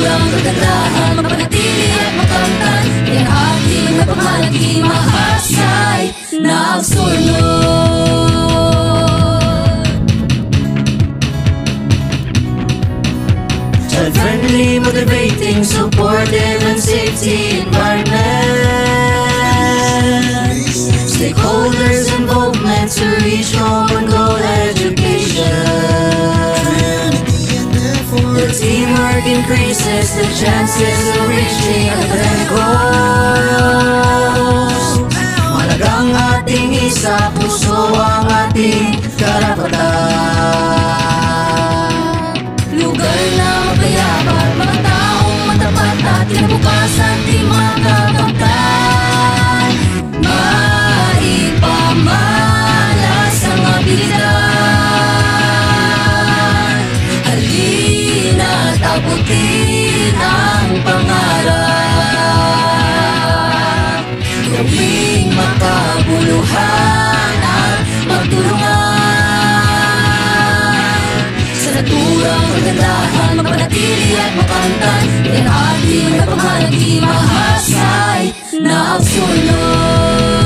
naturang kagandahan, mapanatili at makamtan, kaya ating napamahalagi, mahasay na agsunod. Child-friendly, motivating, supportive and safety environment. Stakeholders involvement to reach common goal, education. The teamwork increases the chances of reaching academic goals. Malagang ating isa, puso ang ating karapatan. Lugar na mapayapa, mga taong matapat at kinabukasan di makakamtan. Maipamalas ang abilidad, halina't abutin ang pangarap. Gawing makabuluhan at magtulungan, sa naturang kagandahan, mapanatili at makamtan, yan ating napamahalagi, mahasay na agsunod.